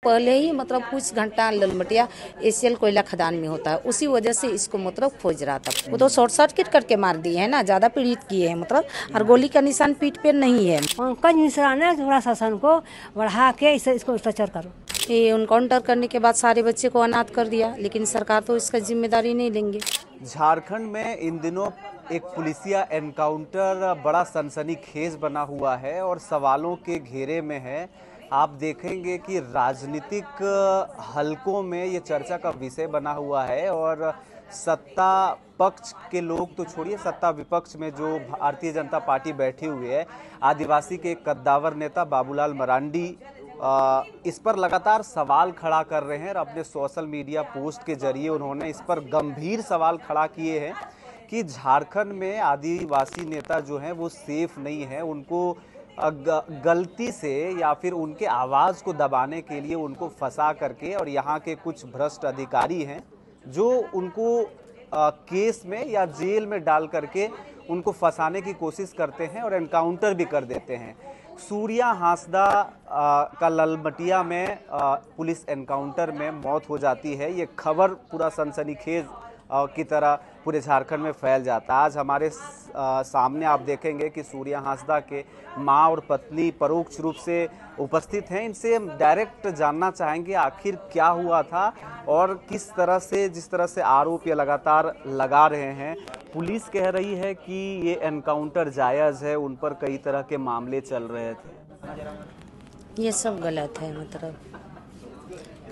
पहले ही मतलब कुछ घंटा ललमटिया एशियल कोयला खदान में होता है, उसी वजह से इसको मतलब खोज रहा था। वो तो शॉर्ट सर्किट करके मार दिए है ना, ज्यादा पीड़ित किए हैं मतलब, और गोली का निशान पीठ पे नहीं है। पंकज मिश्रा ने थोड़ा शासन को बढ़ा के इसको अत्याचार करो। ये एनकाउंटर करने के बाद सारे बच्चे को अनाथ कर दिया, लेकिन सरकार तो इसका जिम्मेदारी नहीं लेंगे। झारखंड में इन दिनों एक पुलिसिया एनकाउंटर बड़ा सनसनीखेज बना हुआ है और सवालों के घेरे में है। आप देखेंगे कि राजनीतिक हलकों में ये चर्चा का विषय बना हुआ है और सत्ता पक्ष के लोग तो छोड़िए, सत्ता विपक्ष में जो भारतीय जनता पार्टी बैठी हुई है, आदिवासी के कद्दावर नेता बाबूलाल मरांडी इस पर लगातार सवाल खड़ा कर रहे हैं और अपने सोशल मीडिया पोस्ट के जरिए उन्होंने इस पर गंभीर सवाल खड़ा किए हैं कि झारखंड में आदिवासी नेता जो हैं वो सेफ नहीं है। उनको गलती से या फिर उनके आवाज़ को दबाने के लिए उनको फंसा करके, और यहाँ के कुछ भ्रष्ट अधिकारी हैं जो उनको केस में या जेल में डाल करके उनको फंसाने की कोशिश करते हैं और एनकाउंटर भी कर देते हैं। सूर्या हांसदा का ललमटिया में पुलिस एनकाउंटर में मौत हो जाती है। ये खबर पूरा सनसनीखेज की तरह पूरे झारखंड में फैल जाता है। आज हमारे सामने आप देखेंगे कि सूर्या हांसदा के मां और पत्नी परोक्ष रूप से उपस्थित हैं। इनसे हम डायरेक्ट जानना चाहेंगे आखिर क्या हुआ था और किस तरह से, जिस तरह से आरोप ये लगातार लगा रहे हैं। पुलिस कह रही है कि ये एनकाउंटर जायज़ है, उन पर कई तरह के मामले चल रहे थे। ये सब गलत है मतलब,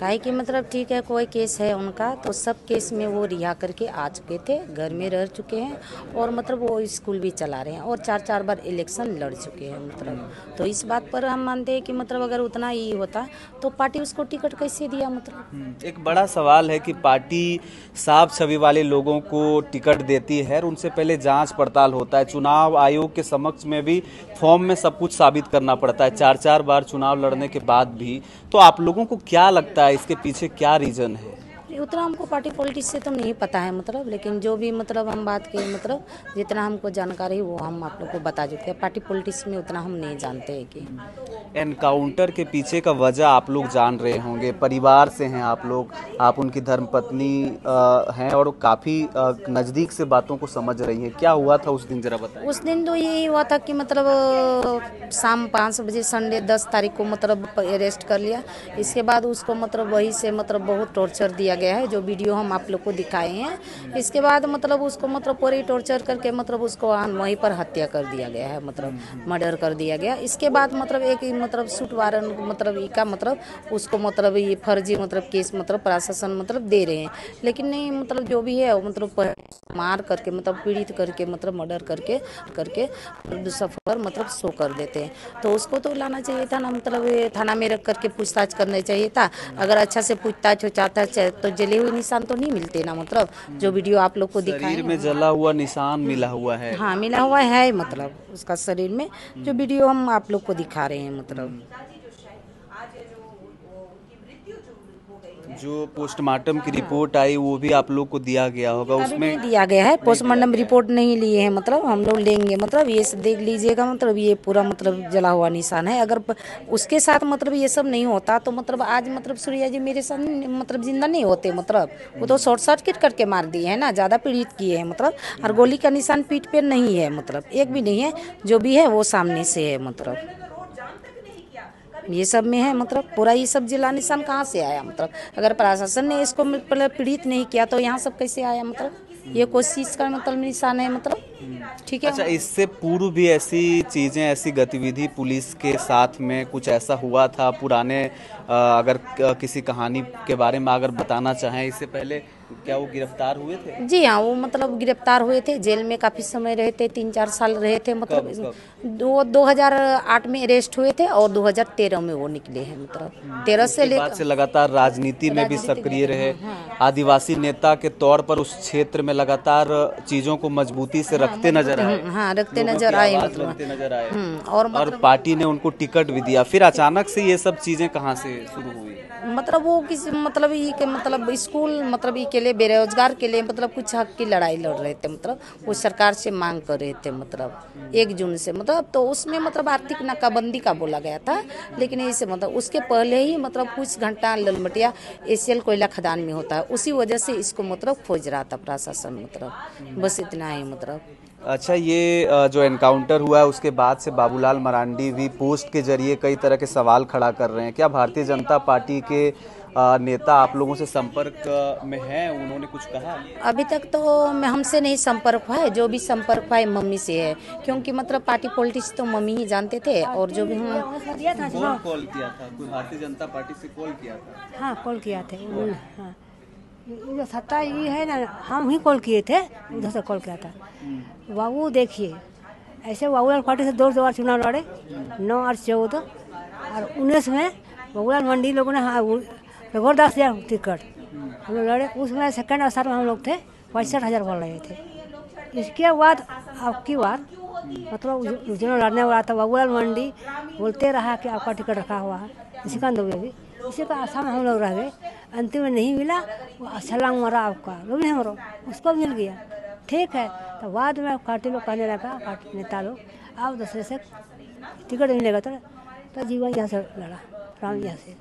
काहे कि मतलब ठीक है, कोई केस है उनका तो सब केस में वो रिहा करके आ चुके थे, घर में रह चुके हैं और मतलब वो स्कूल भी चला रहे हैं और 4 बार इलेक्शन लड़ चुके हैं मतलब। तो इस बात पर हम मानते हैं कि मतलब अगर उतना ही होता तो पार्टी उसको टिकट कैसे दिया मतलब। एक बड़ा सवाल है कि पार्टी साफ छवि वाले लोगों को टिकट देती है और उनसे पहले जांच पड़ताल होता है। चुनाव आयोग के समक्ष में भी फॉर्म में सब कुछ साबित करना पड़ता है, 4 बार चुनाव लड़ने के बाद भी। तो आप लोगों को क्या लगता है इसके पीछे क्या रीजन है? उतना हमको पार्टी पॉलिटिक्स से तो नहीं पता है मतलब, लेकिन जो भी मतलब हम बात करें मतलब जितना हमको जानकारी वो हम आप लोग को बता चुके हैं। पार्टी पॉलिटिक्स में उतना हम नहीं जानते हैं कि एनकाउंटर के पीछे का वजह आप लोग जान रहे होंगे, परिवार से हैं आप लोग, आप उनकी धर्मपत्नी हैं और काफ़ी नज़दीक से बातों को समझ रही हैं। क्या हुआ था उस दिन, जरा बताएं। उस दिन तो यही हुआ था कि मतलब शाम 5 बजे संडे 10 तारीख को मतलब अरेस्ट कर लिया। इसके बाद उसको मतलब वही से मतलब बहुत टॉर्चर दिया गया है, जो वीडियो हम आप लोग को दिखाए हैं। इसके बाद मतलब उसको मतलब पूरी टॉर्चर करके मतलब उसको वहीं पर हत्या कर दिया गया है, मतलब मर्डर कर दिया गया। इसके बाद मतलब एक मतलब सूट वारंट मतलब का मतलब उसको मतलब ये फर्जी मतलब केस मतलब प्रशासन मतलब दे रहे हैं, लेकिन नहीं मतलब जो भी है मतलब मार करके मतलब पीड़ित करके मतलब मर्डर करके सफर मतलब शो कर देते हैं। तो उसको तो लाना चाहिए था ना, मतलब थाना में रख करके पूछताछ करना चाहिए था। अगर अच्छा से पूछताछ हो जाता है तो जले हुए निशान तो नहीं मिलते ना, मतलब जो वीडियो आप लोग को दिखाए शरीर में जला हुआ निशान मिला हुआ है। हाँ मिला हुआ है मतलब उसका शरीर में, जो वीडियो हम आप लोग को दिखा रहे हैं मतलब। जो पोस्टमार्टम की रिपोर्ट आई वो भी आप लोग को दिया गया होगा, उसमें दिया गया है। पोस्टमार्टम रिपोर्ट नहीं लिए हैं मतलब, हम लोग लेंगे मतलब ये देख लीजिएगा मतलब ये पूरा मतलब जला हुआ निशान है। अगर उसके साथ मतलब ये सब नहीं होता तो मतलब आज मतलब सूर्या जी मेरे साथ मतलब जिंदा नहीं होते मतलब। वो तो शॉर्ट सर्किट करके मार दिए है ना, ज्यादा पीड़ित किए हैं मतलब, और गोली का निशान पीठ पे नहीं है मतलब, एक भी नहीं है। जो भी है वो सामने से है मतलब, ये सब में है मतलब। पूरा ये सब जिला निशान कहाँ से आया मतलब? अगर प्रशासन ने इसको पीड़ित नहीं किया तो यहाँ सब कैसे आया मतलब? ये कोशिश का मतलब निशान है मतलब, ठीक है। अच्छा, इससे पूर्व भी ऐसी चीज़ें, ऐसी गतिविधि पुलिस के साथ में कुछ ऐसा हुआ था पुराने, अगर किसी कहानी के बारे में अगर बताना चाहें, इससे पहले क्या वो गिरफ्तार हुए थे? जी हाँ, वो मतलब गिरफ्तार हुए थे, जेल में काफ़ी समय रहे थे, 3-4 साल रहे थे मतलब। कब? 2008 में अरेस्ट हुए थे और 2013 में वो निकले हैं मतलब। 13 से बाद से लगातार राजनीति में भी सक्रिय रहे। आदिवासी नेता के तौर पर उस क्षेत्र में लगातार चीजों को मजबूती से रखते नजर आए। हाँ रखते नजर आए मतलब, रखते नजर आए। और पार्टी ने उनको टिकट भी दिया। फिर अचानक से ये सब चीजें कहाँ से शुरू हुई? मतलब वो किसी मतलब ये के मतलब स्कूल मतलब ये के लिए बेरोजगार के लिए मतलब कुछ हक की लड़ाई लड़ रहे थे, मतलब वो सरकार से मांग कर रहे थे, मतलब 1 जून से मतलब, तो उसमें मतलब आर्थिक नाकाबंदी का बोला गया था, लेकिन इसे मतलब उसके पहले ही मतलब कुछ घंटा ललमटिया एशियल कोयला खदान में होता है, उसी वजह से इसको मतलब खोज रहा था प्रशासन, मतलब बस इतना ही मतलब। अच्छा, ये जो एनकाउंटर हुआ है उसके बाद से बाबूलाल मरांडी भी पोस्ट के जरिए कई तरह के सवाल खड़ा कर रहे हैं। क्या भारतीय जनता पार्टी के नेता आप लोगों से संपर्क में हैं? उन्होंने कुछ कहा? अभी तक तो मैं हमसे नहीं संपर्क हुआ है, जो भी संपर्क हुआ है मम्मी से है, क्योंकि मतलब पार्टी पॉलिटिक्स तो मम्मी ही जानते थे, और जो भी हम कौन कॉल किया था? कोई भारतीय जनता पार्टी से कॉल किया था? हाँ कॉल किया थे उन्होंने। हाँ ये जो सत्ता ये है ना, हम ही कॉल किए थे, उधर से कॉल किया था। बाबू देखिए, ऐसे बाबूलाल पार्टी से 2 बार चुनाव लड़े, 9 और 14 और 19 में बाबूलाल मंडी लोगों ने जबरदस्त दिया टिकट, हम लोग लड़े। उसमें सेकंड अवसर में हम लोग थे, 65,000 वोट लगे थे। इसके बाद अब की बार मतलब जो लड़ने वाला था बाबूलाल मंडी बोलते रहा कि आपका टिकट रखा हुआ है, इसी का अंदर भी इसी का आशा में हम लोग रह गए। अंतिम में नहीं मिला, वो छलांग मारा आपका लोग नहीं मरो, उसको मिल गया, ठीक है। तो बाद में पार्टी लोग कहने लगा, पार्टी नेता लोग अब दूसरे से टिकट मिलेगा तो जीवन यहाँ से लड़ा राम यहाँ से।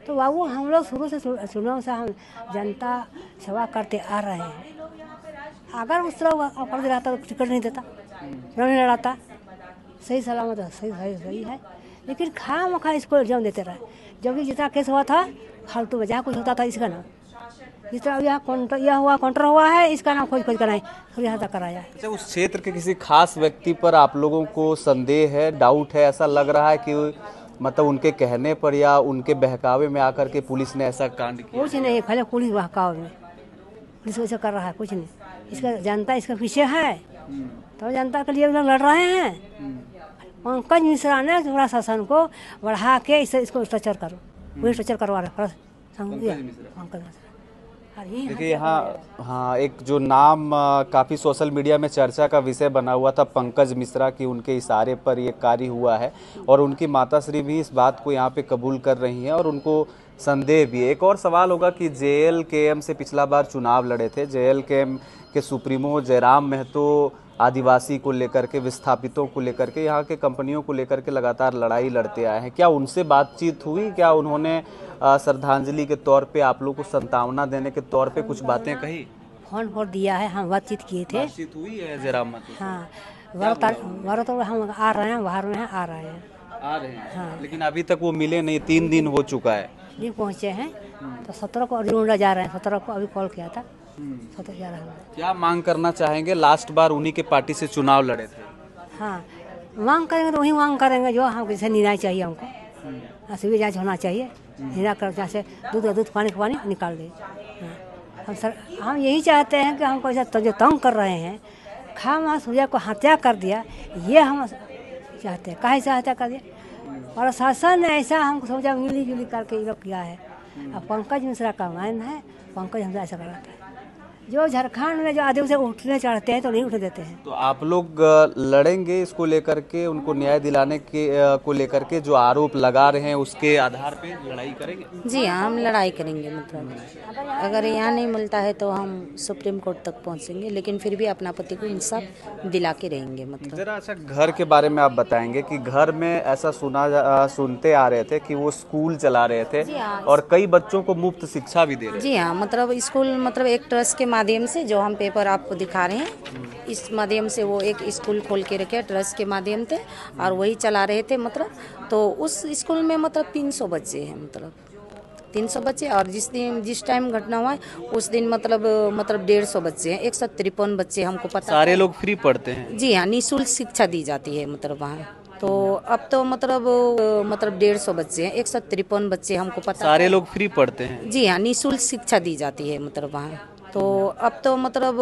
तो बाबू हम लोग शुरू से चुनाव से हम जनता सेवा करते आ रहे हैं। अगर उस तरह कर दे रहा था तो टिकट नहीं देता, नहीं लड़ाता, सही सलामत सही है। लेकिन खामखा इसको इल्जाम देते रहे। जब भी जितना केस हुआ था फालतू में, जहाँ कुछ होता था इसका नाम, जिस तरह यहाँ काउंटर हुआ है, इसका नाम खोज कराए, फिर यहाँ तक कराया। अच्छा, उस क्षेत्र के किसी खास व्यक्ति पर आप लोगों को संदेह है, डाउट है? ऐसा लग रहा है कि मतलब उनके कहने पर या उनके बहकावे में आकर के पुलिस ने ऐसा कांड किया? कुछ नहीं, पहले पुलिस बहकावे में, पुलिस वैसे कर रहा है, कुछ नहीं। इसका जनता इसके पीछे है, तो जनता के लिए लोग लड़ रहे हैं। पंकज मिश्रा ने थोड़ा शासन को बढ़ा के इसको स्ट्रक्चर करो, वही स्ट्रक्चर करवा रहा है पंकज मिश्रा। देखिए यहाँ, हाँ, एक जो नाम काफ़ी सोशल मीडिया में चर्चा का विषय बना हुआ था, पंकज मिश्रा की, उनके इशारे पर ये कार्य हुआ है, और उनकी माताश्री भी इस बात को यहाँ पे कबूल कर रही हैं, और उनको संदेह भी है। एक और सवाल होगा कि JLKM से पिछला बार चुनाव लड़े थे, JLKM के सुप्रीमो जयराम महतो आदिवासी को लेकर के, विस्थापितों को लेकर के, यहाँ के कंपनियों को लेकर के लगातार लड़ाई लड़ते आए हैं। क्या उनसे बातचीत हुई? क्या उन्होंने श्रद्धांजलि के तौर पे आप लोग को सांत्वना देने के तौर पे कुछ बातें कही? फोन पर दिया है, हम बातचीत किए थे। बातचीत हुई है जयराम महतो? हाँ, 12 तो हम आ रहे हैं, बाहर में हैं, आ रहे हैं। हाँ। लेकिन अभी तक वो मिले नहीं, 3 दिन हो चुका है। नहीं पहुँचे हैं, तो 17 को अरुणा जा रहे हैं, 17 को अभी कॉल किया था, 17 जा रहे हैं। क्या मांग करना चाहेंगे? लास्ट बार उन्हीं के पार्टी से चुनाव लड़े थे। हाँ, मांग करेंगे तो वही मांग करेंगे जो हम जैसे न्याय चाहिए, हमको असली जांच होना चाहिए, निराकर जैसे दूध पानी का पानी निकाल दे। हम यही चाहते हैं कि हमको ऐसा जो तंग कर रहे हैं, खामा सूर्या को हत्या कर दिया, ये हम चाहते हैं। काहे से हत्या कर दिया? और शासन ने ऐसा हमको समझा मिली जुली करके ये लोग किया है। अब पंकज मिश्रा का मान है, पंकज हमसे ऐसा कराता है। जो झारखंड में जो आदिवासी उठने चढ़ते हैं तो नहीं उठ देते हैं। तो आप लोग लड़ेंगे इसको लेकर के, उनको न्याय दिलाने के को लेकर के जो आरोप लगा रहे हैं उसके आधार पे लड़ाई करेंगे? जी हाँ, हम लड़ाई करेंगे, मतलब अगर यहाँ नहीं मिलता है तो हम सुप्रीम कोर्ट तक पहुँचेंगे, लेकिन फिर भी अपना पति को इंसाफ दिला के रहेंगे। मतलब जरा अच्छा, घर के बारे में आप बताएंगे कि घर में ऐसा सुनते आ रहे थे कि वो स्कूल चला रहे थे और कई बच्चों को मुफ्त शिक्षा भी दे रहे थे। जी हाँ, मतलब स्कूल मतलब एक ट्रस्ट के माध्यम से, जो हम पेपर आपको दिखा रहे हैं, इस माध्यम से वो एक स्कूल खोल के रखे ट्रस्ट के माध्यम से, और वही चला रहे थे। मतलब तो उस स्कूल में मतलब 300 बच्चे हैं, मतलब 300 बच्चे, और जिस टाइम घटना हुआ है उस दिन मतलब 150 बच्चे हैं, 153 बच्चे हमको पता। सारे लोग फ्री पढ़ते हैं? जी हाँ, निःशुल्क शिक्षा दी जाती है मतलब वहाँ। तो अब तो मतलब 150 बच्चे हैं, 153 बच्चे हमको पता। सारे लोग फ्री पढ़ते हैं? जी हाँ, निःशुल्क शिक्षा दी जाती है मतलब वहाँ। तो अब तो मतलब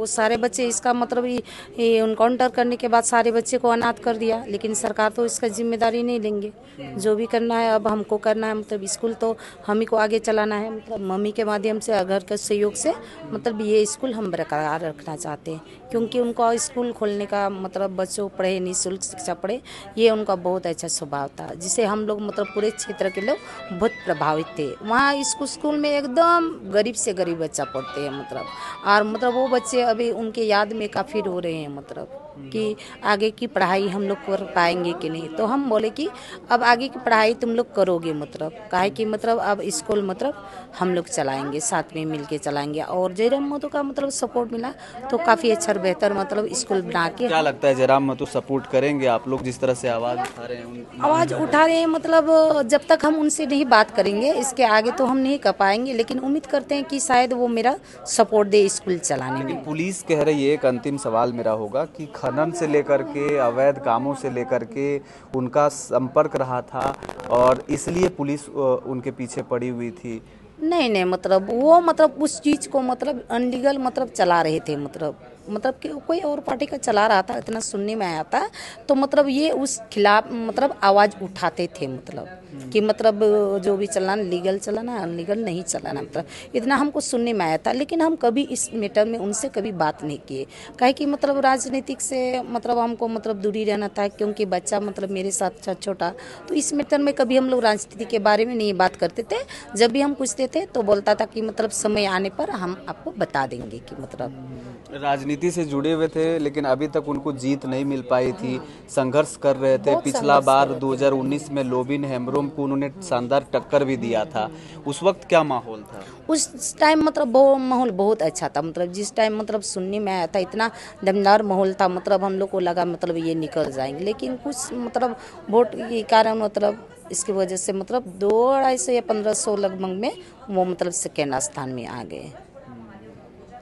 सारे बच्चे इसका मतलब ये इनकाउंटर करने के बाद सारे बच्चे को अनाथ कर दिया, लेकिन सरकार तो इसका जिम्मेदारी नहीं लेंगे। जो भी करना है अब हमको करना है, मतलब स्कूल तो हम ही को आगे चलाना है, मतलब मम्मी के माध्यम से, घर के सहयोग से, मतलब ये स्कूल हम बरकरार रखना चाहते हैं, क्योंकि उनका स्कूल खोलने का मतलब बच्चों पढ़े, निःशुल्क शिक्षा पढ़े, ये उनका बहुत अच्छा स्वभाव था, जिसे हम लोग मतलब पूरे क्षेत्र के लोग बहुत प्रभावित थे। वहाँ इस स्कूल में एकदम गरीब से गरीब बच्चा पढ़ते हैं मतलब, और मतलब वो बच्चे अभी उनके याद में काफ़ी रो रहे हैं, मतलब कि आगे की पढ़ाई हम लोग कर पाएंगे कि नहीं। तो हम बोले कि अब आगे की पढ़ाई तुम लोग करोगे, मतलब काहे कि मतलब अब स्कूल मतलब हम लोग चलाएंगे, साथ में मिलके चलाएंगे, और जयराम महतो का मतलब सपोर्ट मिला तो काफ़ी अच्छा बेहतर मतलब स्कूल बना के। क्या लगता है जयराम महतो सपोर्ट करेंगे? आप लोग जिस तरह से आवाज़ उठा रहे हैं, आवाज़ उठा रहे हैं, मतलब जब तक हम उनसे नहीं बात करेंगे इसके आगे तो हम नहीं कर पाएंगे, लेकिन उम्मीद करते हैं कि शायद वो मेरा सपोर्ट दे स्कूल चलाने में। पुलिस कह रही है, एक अंतिम सवाल मेरा होगा कि खनन से लेकर के अवैध कामों से लेकर के उनका संपर्क रहा था और इसलिए पुलिस उनके पीछे पड़ी हुई थी। नहीं, मतलब वो मतलब उस चीज़ को मतलब अनलीगल मतलब चला रहे थे, मतलब कि कोई और पार्टी का चला रहा था, इतना सुनने में आया था। तो मतलब ये उस खिलाफ मतलब आवाज़ उठाते थे, मतलब कि मतलब जो भी चलाना लीगल चलाना, अनलीगल नहीं चलाना, मतलब इतना हमको सुनने में आया था। लेकिन हम कभी इस मैटर में उनसे कभी बात नहीं किए, काहे कि मतलब राजनीतिक से मतलब हमको मतलब दूरी रहना था, क्योंकि बच्चा मतलब मेरे साथ छोटा, तो इस मैटर में कभी हम लोग राजनीति के बारे में नहीं बात करते थे। जब भी हम पूछते थे तो बोलता था कि मतलब समय आने पर हम आपको बता देंगे, कि मतलब राजनीति से जुड़े हुए थे, लेकिन अभी तक उनको जीत नहीं मिल पाई थी, संघर्ष कर रहे थे। पिछला बार 2019 में लोबिन हेम्ब्रोम को उन्होंने शानदार टक्कर भी दिया था। उस वक्त क्या माहौल था? उस टाइम मतलब वो माहौल बहुत अच्छा था, मतलब जिस टाइम मतलब सुनने में आया था इतना दमदार माहौल था, मतलब हम लोग को लगा मतलब ये निकल जाएंगे, लेकिन कुछ मतलब वोट के कारण मतलब इसकी वजह से मतलब 200-250 या 1500 लगभग में वो मतलब सेकेंड स्थान में आ गए।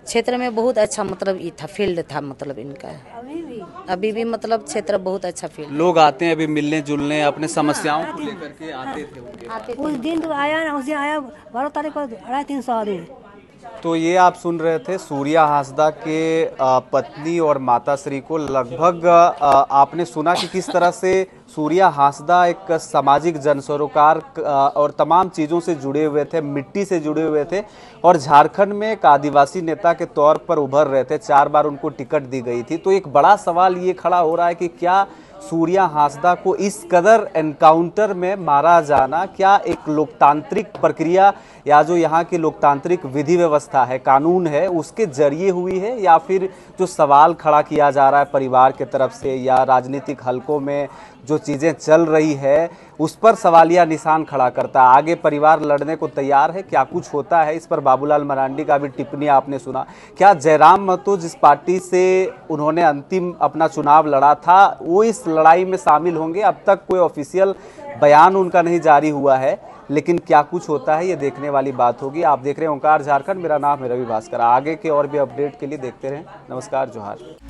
क्षेत्र में बहुत अच्छा मतलब ये था, फील्ड था मतलब इनका, अभी भी मतलब क्षेत्र बहुत अच्छा फील्ड। लोग आते हैं अभी मिलने जुलने, अपने समस्याओं को लेकर के आते थे उस दिन तो आया ना, उस दिन आया 12 तारीख को 250-300 आदमी। तो ये आप सुन रहे थे सूर्या हांसदा के पत्नी और माताश्री को। लगभग आपने सुना कि किस तरह से सूर्या हांसदा एक सामाजिक जनसरोकार और तमाम चीज़ों से जुड़े हुए थे, मिट्टी से जुड़े हुए थे, और झारखंड में एक आदिवासी नेता के तौर पर उभर रहे थे। 4 बार उनको टिकट दी गई थी। तो एक बड़ा सवाल ये खड़ा हो रहा है कि क्या सूर्या हांसदा को इस कदर एनकाउंटर में मारा जाना क्या एक लोकतांत्रिक प्रक्रिया या जो यहाँ की लोकतांत्रिक विधि व्यवस्था है, कानून है, उसके जरिए हुई है, या फिर जो सवाल खड़ा किया जा रहा है परिवार के तरफ से या राजनीतिक हलकों में जो चीज़ें चल रही है उस पर सवालिया निशान खड़ा करता है। आगे परिवार लड़ने को तैयार है, क्या कुछ होता है? इस पर बाबूलाल मरांडी का भी टिप्पणी आपने सुना। क्या जयराम महतो जिस पार्टी से उन्होंने अंतिम अपना चुनाव लड़ा था वो इस लड़ाई में शामिल होंगे? अब तक कोई ऑफिशियल बयान उनका नहीं जारी हुआ है, लेकिन क्या कुछ होता है ये देखने वाली बात होगी। आप देख रहे हैं ओंकार झारखंड, मेरा नाम है रवि भास्कर। आगे के और भी अपडेट के लिए देखते रहें। नमस्कार, जोहार।